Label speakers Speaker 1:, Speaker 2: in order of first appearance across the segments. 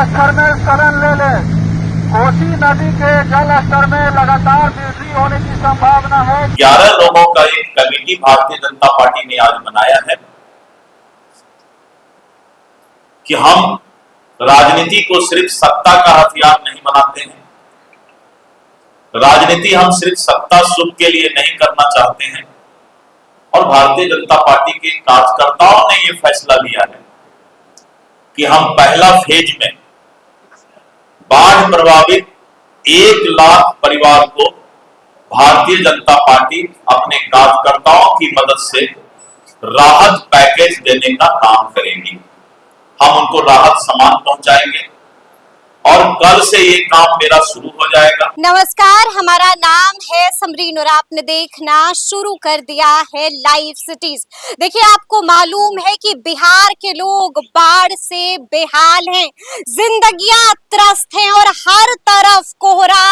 Speaker 1: स्तर में स्खलन ले ले। कोसी नदी के जल स्तर में लगातार वृद्धि होने की संभावना है।
Speaker 2: 11 लोगों का एक कमेटी भारतीय जनता पार्टी ने आज बनाया है कि हम राजनीति को सिर्फ सत्ता का हथियार नहीं बनाते हैं। राजनीति हम सिर्फ सत्ता सुख के लिए नहीं करना चाहते हैं। और भारतीय जनता पार्टी के कार्यकर्ताओं ने यह फैसला लिया है कि हम पहला फेज में बाढ़ प्रभावित 1 लाख परिवार को भारतीय जनता पार्टी अपने कार्यकर्ताओं की मदद से राहत पैकेज देने का काम करेगी। हम उनको राहत सामान पहुंचाएंगे और कल से ये काम मेरा शुरू हो जाएगा।
Speaker 3: नमस्कार, हमारा नाम है समरीन और आपने देखना शुरू कर दिया है लाइव सिटीज। देखिए, आपको मालूम है कि बिहार के लोग बाढ़ से बेहाल हैं, जिंदगियां त्रस्त हैं और हर तरफ कोहरा,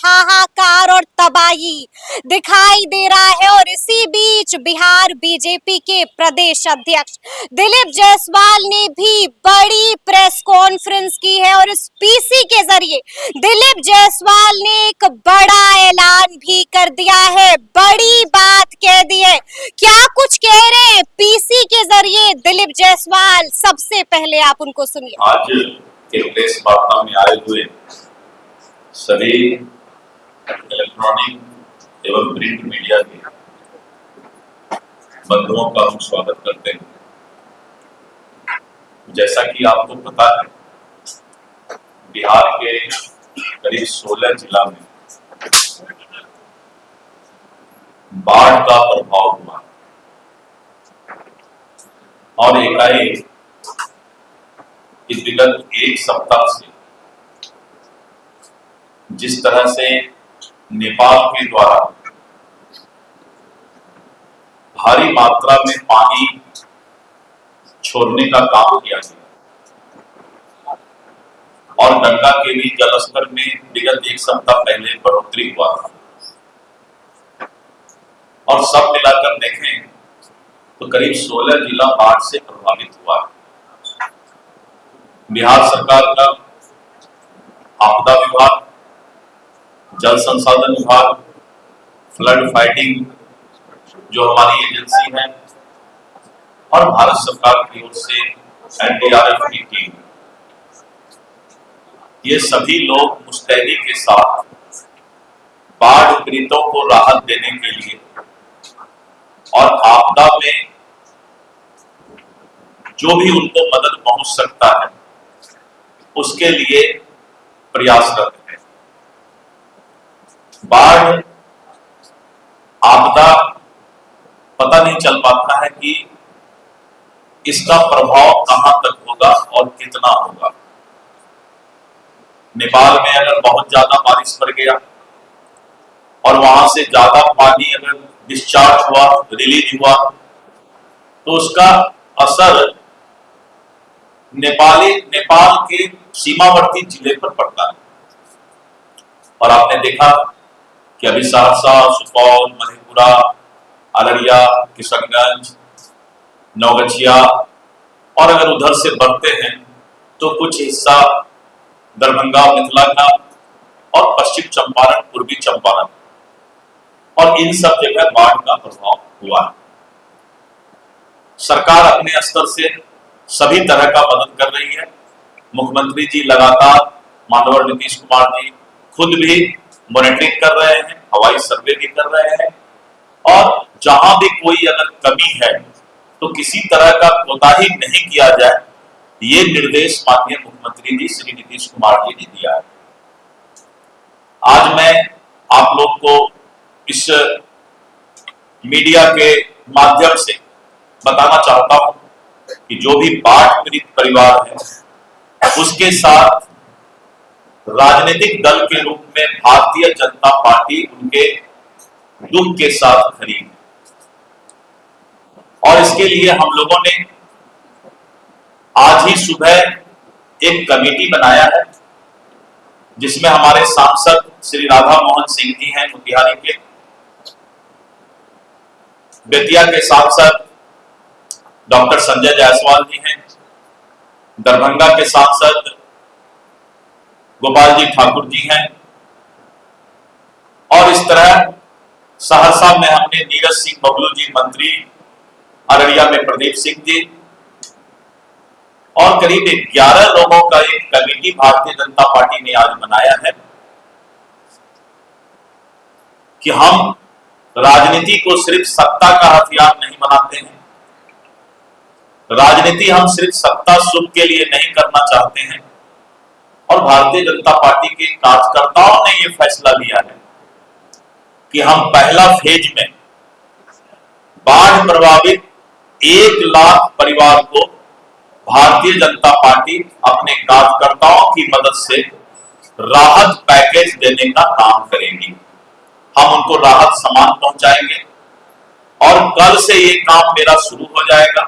Speaker 3: हाहाकार और तबाही दिखाई दे रहा है। और इसी बीच बिहार बीजेपी के प्रदेश अध्यक्ष दिलीप जायसवाल ने भी बड़ी प्रेस कॉन्फ्रेंस की है और इस पीसी के जरिए दिलीप जायसवाल ने एक बड़ा ऐलान भी कर दिया है, बड़ी बात कह दी है। क्या कुछ कह रहे हैं पीसी के जरिए दिलीप जायसवाल, सबसे पहले आप उनको सुनिए।
Speaker 2: आज के प्रेस वार्ता में आए हुए सभी इलेक्ट्रॉनिक एवं प्रिंट मीडिया के बंधुओं का हम स्वागत करते हैं। जैसा कि आपको पता है, बिहार के करीब 16 जिला में बाढ़ का प्रभाव हुआ और एकाएक इस विगत 1 सप्ताह से जिस तरह से नेपाल के द्वारा भारी मात्रा में पानी छोड़ने का काम किया गया और गंगा के भी जलस्तर में विगत 1 सप्ताह पहले बढ़ोतरी हुआ था और सब मिलाकर देखें तो करीब 16 जिला बाढ़ से प्रभावित हुआ। बिहार सरकार का आपदा विभाग, जल संसाधन विभाग, फ्लड फाइटिंग जो हमारी एजेंसी है और भारत सरकार की ओर से एनडीआरएफ की टीम, ये सभी लोग मुस्तैदी के साथ बाढ़ पीड़ितों को राहत देने के लिए और आपदा में जो भी उनको मदद पहुंच सकता है उसके लिए प्रयासरत है। बाढ़ आपदा पता नहीं चल पाता है कि इसका प्रभाव कहां तक होगा और कितना होगा। नेपाल में अगर बहुत ज्यादा बारिश पड़ गया और वहां से ज्यादा पानी अगर डिस्चार्ज हुआ, रिलीज हुआ, तो उसका असर नेपाल के सीमावर्ती जिले पर पड़ता है। और आपने देखा कि अभी सहरसा, सुपौल, मधेपुरा, अररिया, किशनगंज, नौगछिया और अगर उधर से बढ़ते हैं तो कुछ हिस्सा दरभंगा, मिथिला का और पश्चिम चंपारण, पूर्वी चंपारण और इन सब जगह बाढ़ का प्रभाव हुआ है। सरकार अपने स्तर से सभी तरह का मदद कर रही है। मुख्यमंत्री जी लगातार, माननीय नीतीश कुमार जी खुद भी मॉनिटरिंग कर रहे हैं, हवाई सर्वे भी कर रहे हैं और जहां भी कोई अगर कमी है तो किसी तरह का कोताही नहीं किया जाए, ये निर्देश माननीय मुख्यमंत्री जी श्री नीतीश कुमार जी ने दिया है। आज मैं आप लोग को इस मीडिया के माध्यम से बताना चाहता हूं कि जो भी बाढ़ पीड़ित परिवार है उसके साथ राजनीतिक दल के रूप में भारतीय जनता पार्टी उनके दुख के साथ खड़ी है। और इसके लिए हम लोगों ने आज ही सुबह एक कमेटी बनाया है जिसमें हमारे सांसद श्री राधा मोहन सिंह जी हैं मोतिहारी के, बेतिया के सांसद डॉक्टर संजय जायसवाल जी हैं, दरभंगा के सांसद गोपाल जी ठाकुर जी हैं, और इस तरह सहरसा में हमने नीरज सिंह बबलू जी मंत्री, अररिया में प्रदीप सिंह जी, और करीब 11 लोगों का एक कमेटी भारतीय जनता पार्टी ने आज बनाया है कि हम राजनीति को सिर्फ सत्ता का हथियार नहीं बनाते हैं, राजनीति हम सिर्फ सत्ता सुख के लिए नहीं करना चाहते हैं। और भारतीय जनता पार्टी के कार्यकर्ताओं ने यह फैसला लिया है कि हम पहला फेज में बाढ़ प्रभावित 1 लाख परिवार को भारतीय जनता पार्टी अपने कार्यकर्ताओं की मदद से राहत पैकेज देने का काम करेगी। हम उनको राहत सामान पहुंचाएंगे और कल से ये काम मेरा शुरू हो जाएगा।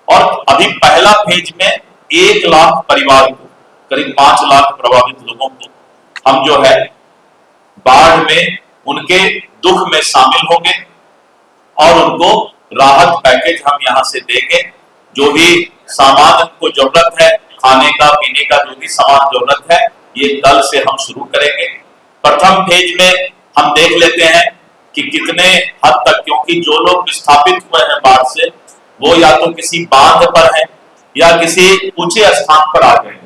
Speaker 2: और अभी पहला फेज में 1 लाख परिवार को, करीब 5 लाख प्रभावित लोगों को हम जो है बाढ़ में उनके दुख में शामिल होंगे और उनको राहत पैकेज हम यहां से देंगे। जो भी सामान को जरूरत है, खाने का पीने का जो भी सामान जरूरत है, ये कल से हम शुरू करेंगे। प्रथम फेज में हम देख लेते हैं कि कितने हद तक, क्योंकि जो लोग विस्थापित हुए हैं बाढ़ से, वो या तो किसी बांध पर हैं या किसी ऊंचे स्थान पर आ गए हैं,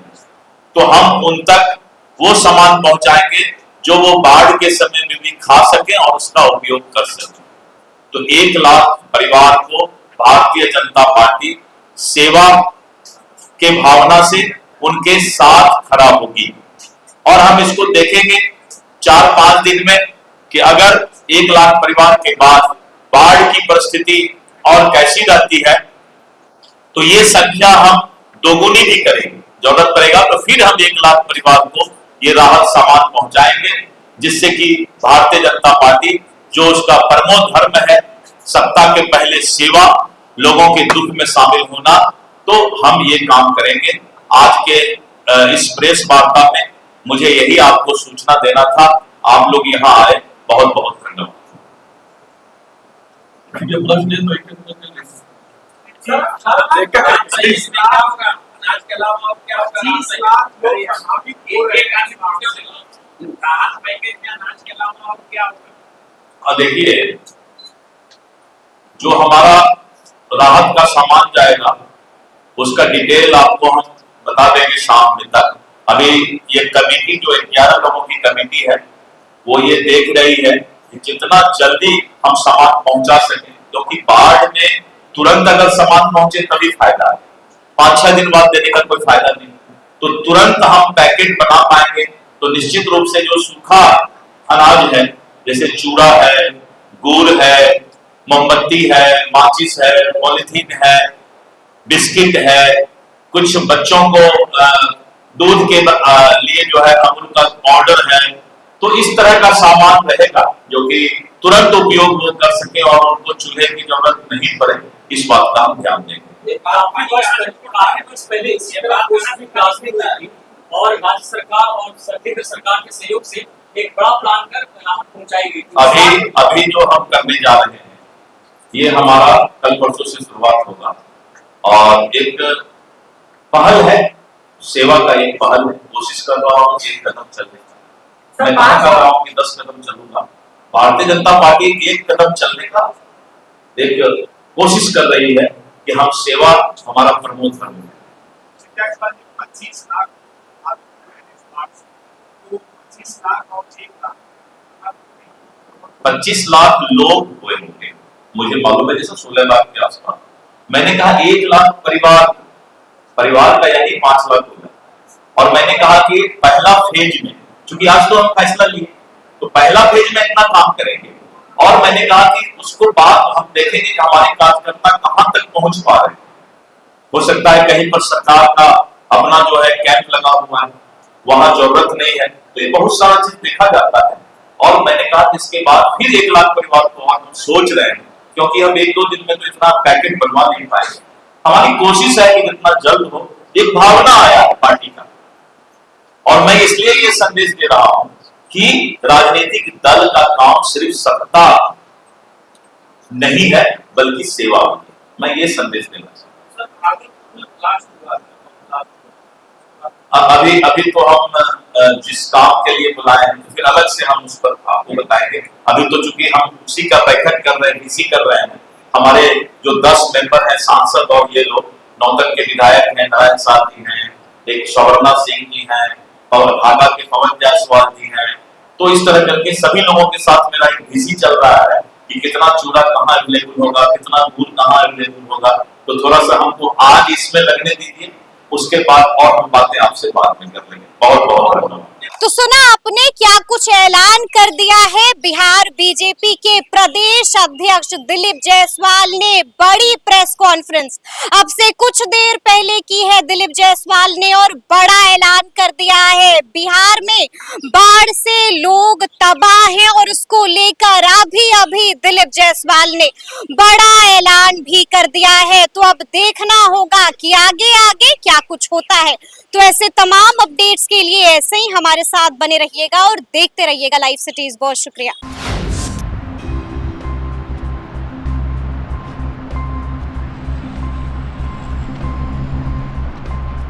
Speaker 2: तो हम उन तक वो सामान पहुंचाएंगे जो वो बाढ़ के समय में भी खा सके और उसका उपयोग कर सके। तो 1 लाख परिवार को भारतीय जनता पार्टी सेवा के भावना से उनके साथ खड़ा होगी। और हम इसको देखेंगे 4-5 दिन में कि अगर 1 लाख परिवार के बाद बाढ़ की परिस्थिति और कैसी रहती है, तो ये संख्या हम दोगुनी भी करेंगे। जरूरत पड़ेगा तो फिर हम 1 लाख परिवार को ये राहत सामान पहुंचाएंगे, जिससे कि भारतीय जनता पार्टी, जो उसका परमो धर्म है सत्ता के पहले सेवा, लोगों के दुख में शामिल होना, तो हम ये काम करेंगे। आज के इस प्रेस वार्ता में मुझे यही आपको सूचना देना था। आप लोग यहाँ आए, बहुत बहुत धन्यवाद। देखिए, जो हमारा राहत का सामान जाएगा उसका डिटेल आपको हम बता देंगे शाम में तक। अभी ये कमेटी, जो 11 लोगों की कमेटी है, वो ये देख रही है कि जितना जल्दी हम सामान पहुंचा सकें, क्योंकि बाढ़ में तुरंत अगर सामान पहुंचे तभी फायदा है, 5-6 दिन बाद देने का कोई फायदा नहीं। तो तुरंत हम पैकेट बना पाएंगे तो निश्चित रूप से जो सूखा अनाज है, जैसे चूड़ा है, गुड़ है, मोमबत्ती है, माचिस है, पॉलिथीन है, बिस्किट है, कुछ बच्चों को दूध के लिए जो है अमूल का पाउडर है, तो इस तरह का सामान रहेगा जो कि तुरंत उपयोग वो कर सके और उनको चूल्हे की जरूरत नहीं पड़े। इस बात का हम ध्यान देंगे।
Speaker 4: और राज्य सरकार और केंद्र सरकार के सहयोग से एक बड़ा प्लान कर राहत पहुंचाई गई।
Speaker 2: अभी जो हम करने जा रहे हैं, ये हमारा कल परसों से शुरुआत होगा और एक पहल है, सेवा का एक पहल है। कोशिश कर रहा हूँ 1 कदम चलने का। मैं नहीं कर रहा हूँ कि 10 कदम चलूंगा। भारतीय जनता पार्टी 1 कदम चलने का एक कोशिश कर रही है कि हम सेवा हमारा प्रमुख धर्म है। 25 लाख लोग हुए होंगे, मुझे मालूम है, जैसे 16 लाख के आसपास। मैंने कहा 1 लाख परिवार का यानी 5 लाख हो गया। और मैंने कहा कि पहला फेज में, चूंकि आज तो हम फैसला लिए, तो पहला फेज में इतना काम करेंगे। और मैंने कहा कि उसको बाद हम देखेंगे कि हमारे कार्यकर्ता कहां तक पहुंच पा रहे हैं। हो सकता है कहीं पर सरकार का अपना जो है कैंप लगा हुआ है, वहां जरूरत नहीं है, तो ये बहुत सारा चीज देखा जाता है। और मैंने कहा कि इसके बाद फिर 1 लाख परिवार को हम सोच रहे हैं, क्योंकि हम 1-2 दिन में तो इतना पैकेट बनवा नहीं पाएंगे। हमारी कोशिश है कि जितना जल्द हो। एक भावना आया है पार्टी का, और मैं इसलिए ये संदेश दे रहा हूं कि राजनीतिक दल का काम सिर्फ सत्ता नहीं है, बल्कि सेवा भी है। मैं ये संदेश देना चाहता हूं। अभी तो हम जिस काम के लिए बुलाए हैं तो फिर अलग से हम उस पर आपको बताएंगे। अभी तो चूंकि हम उसी का बैठक कर रहे हैं, इसी कर रहे हैं। हमारे जो 10 मेंबर हैं सांसद और ये लोग नौतन के विधायक हैं, नारायण साहब जी हैं, एक सवर्णा सिंह जी हैं और भागा के पवन जायसवाल जी हैं। तो इस तरह करके सभी लोगों के साथ मेरा एक वीसी चल रहा है कि कितना चूड़ा कहाँ अवेलेबल होगा, कितना दूध कहाँ अवेलेबल होगा। तो थोड़ा सा हमको आज इसमें लगने दीजिए, उसके बाद और हम बातें आपसे बाद में कर लेंगे। बहुत बहुत धन्यवाद।
Speaker 3: तो सुना आपने क्या कुछ ऐलान कर दिया है बिहार बीजेपी के प्रदेश अध्यक्ष दिलीप जायसवाल ने। बड़ी प्रेस कॉन्फ्रेंस अब से कुछ देर पहले की है दिलीप जायसवाल ने और बड़ा ऐलान कर दिया है। बिहार में बाढ़ से लोग तबाह हैं और उसको लेकर अभी दिलीप जायसवाल ने बड़ा ऐलान भी कर दिया है। तो अब देखना होगा कि आगे आगे क्या कुछ होता है। तो ऐसे तमाम अपडेट्स के लिए ऐसे ही हमारे साथ बने रहिएगा और देखते रहिएगा लाइव सिटीज। बहुत शुक्रिया।